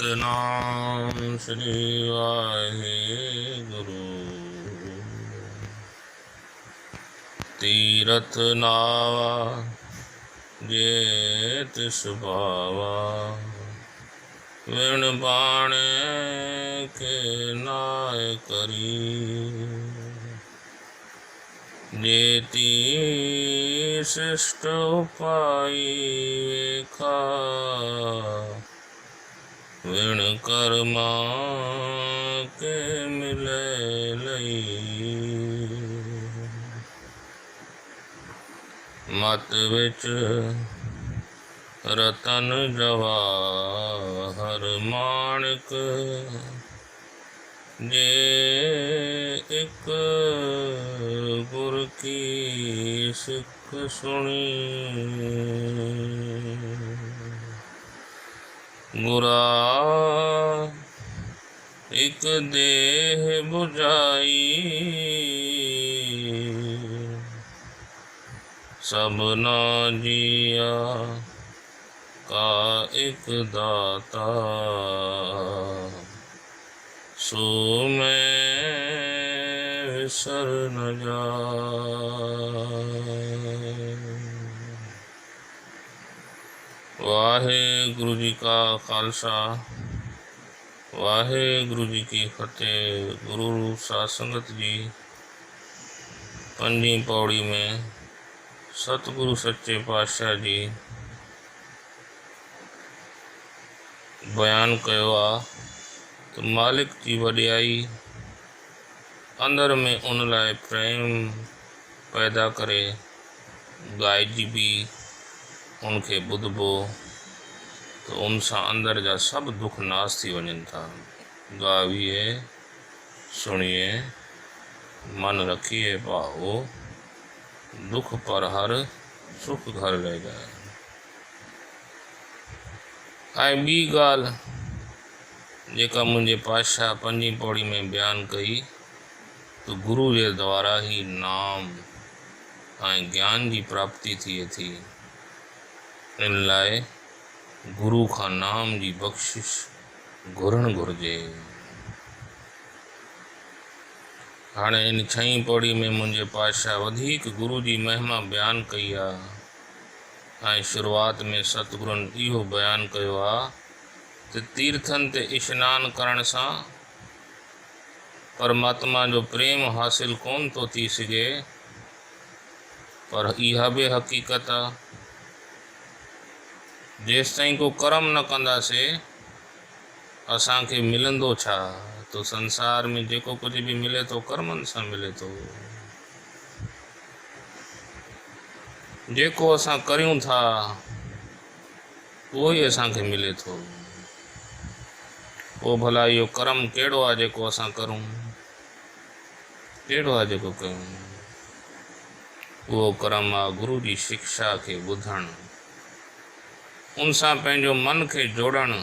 सतनाम श्री वाहेगुरु। तीरथ नावा जे तिस भावा, विण बाणे के नाय करी। जेती शिष्ट उपाई वेखा, विण कर्मा के मिले लई। मत विच रतन जवाहर माणिक, जे एक गुर की सिख सुनी। गुरा एक देह बुझाई, सबना जिया का एक दाता। सो मैं विसर न जाए। वाहेगुरु जी का खालसा, वाहेगुरु जी की फतेह। गुरु साध संगत जी पंजी पौड़ी में सतगुरु सच्चे पातशाह जी बयान कयो आ तो मालिक जी वॾियाई अंदर में उन लाइ प्रेम पैदा करे। ॻाइजी भी उनखे ॿुधबो तो उन सां अंदर जा सब दुख नाश थी वञनि था। गाविए सुनिए मन रखिए पाओ, दुख पर हर सुख घर ले जाए। ऐं ॿी ॻाल्हि जेका मुंहिंजे पातशाह पंजी पौड़ी में बयान कई तो गुरु जे द्वारा ही नाम ऐं ज्ञान जी प्राप्ति थिए थी। इन लाइ गुरु खां नाम जी बख़्शिश घुरण घुरिजे। हाणे इन छहीं पौड़ी में मुंहिंजे पातशाह वधीक गुरु जी महिमा बयान कई आहे। ऐं शुरूआत में सतगुरुनि इहो बयान कयो आहे त तीर्थनि ते इशनान करण सां परमात्मा जो प्रेम हासिल कोन थो थी सघे, पर इहा बि हक़ीक़त आहे जेसि ताईं को कर्म न कंदासीं असांखे मिलंदो छा। तो संसार में जेको कुछ भी मिले तो कर्मनि सां मिले थो। जेको असां करियूं था उहो ई असांखे मिले थो। पोइ भला इहो कर्म कहिड़ो आहे जेको असां करूं, कहिड़ो आहे जेको कयूं। उहो कर्म आहे गुरु जी शिक्षा खे ॿुधणु, उन सां पंहिंजो मन खे जोड़णु।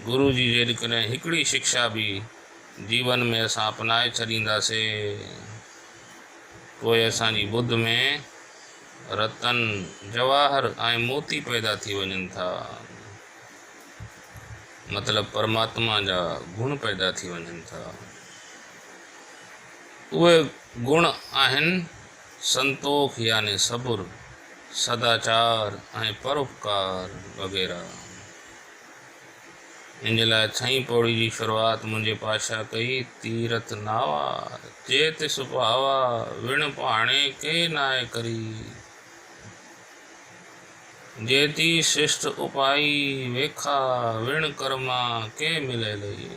गुरु जी जेकॾहिं हिकिड़ी शिक्षा भी जीवन में असां अपनाए छॾींदासीं पोइ असांजी ॿुध में रतन जवाहर ऐं मोती पैदा थी वञनि था। मतलब परमात्मा जा गुण पैदा थी वञनि था। उहे गुण आहिनि संतोख यानी सब्र, सदाचार ऐं परोपकार वग़ैरह। इन लाइ छहीं पौड़ी जी शुरूआत मुंहिंजे पातशाह कई। तीरथ नावा जे तिस भावा, विण पाणे के नाय करी। जेती शिष्ट उपाई वेखा, विण कर्मा के मिले लई।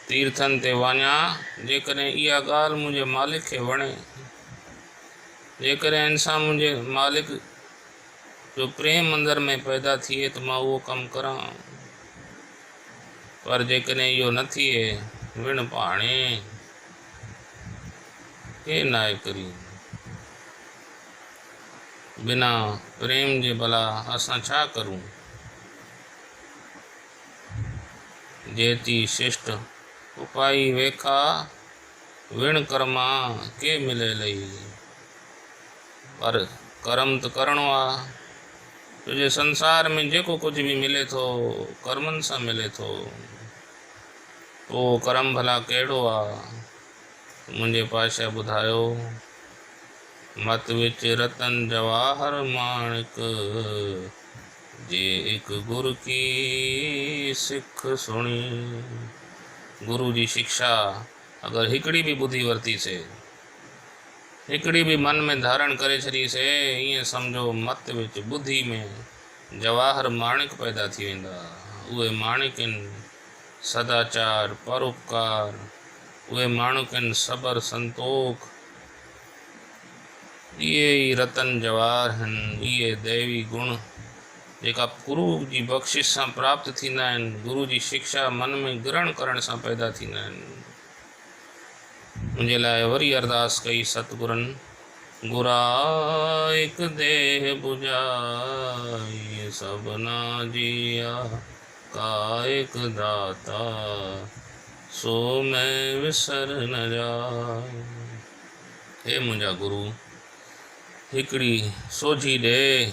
तीर्थनि ते वञा जेकॾहिं इहा ॻाल्हि मुंहिंजे मालिक खे वणे, जेकॾहिं इंसान मुंहिंजे मालिक जो प्रेम अंदर में पैदा थिए तो मां उहो कमु करां। पर जेकॾहिं इहो न थिए, विण पाणे के नाय करी। बिना प्रेम जे भला असां छा करूं। जेती शिष्ट उपाई वेखा, विण कर्मा के मिले लई। पर कर्म तो करणो आहे, तुझे संसार में जेको कुछ भी मिले थो कर्मनि सां मिले थो, पोइ करम भला कहिड़ो आहे। मुंहिंजे पातशाह ॿुधायो, मत विच रतन जवाहर माणिक, जे एक गुरु की सिख सुणी। गुरु जी शिक्षा अगरि हिकिड़ी बि ॿुधी वरितीसे, हिकिड़ी बि मन में धारण करे छॾीसे, ईअं सम्झो मत विच ॿुधी में जवाहर माणिक पैदा थी वेंदा। उहे माणिक आहिनि सदाचार, परोपकार, उहे माणिक आहिनि सबर, संतोख। इहे ई रतन जवाहर आहिनि, इहे दैवी गुण जेका गुरु जी बख़्शिश सां प्राप्त थींदा आहिनि, गुरु जी शिक्षा मन में ग्रहण करण सां पैदा थींदा आहिनि। मुंहिंजे लाइ वरी अरदास कई सतगुरनि, गुरा एक देह बुझाई, सबना जिया का एक दाता, सो मैं विसर न जाए। हे मुंहिंजा गुरु, हिकिड़ी सोझी ॾे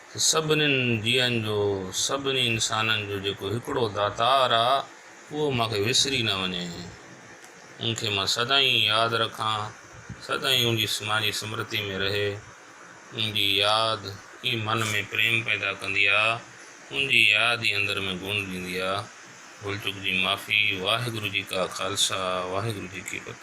सभिनीनि जीअनि जो, सभिनी इंसाननि जो जेको हिकिड़ो दातार आहे, उहो मूंखे विसरी न वञे। उनखे मां सदाईं यादि रखां, सदाईं उनजी मुंहिंजी स्मृति में रहे। उनजी यादि ई मन में प्रेम पैदा कंदी आहे, उनजी यादि ई अंदरि में गुण ॾींदी आहे। भुल चुक जी माफ़ी। वाहिगुरु जी का खालसा, वाहिगुरु जी की फतेह।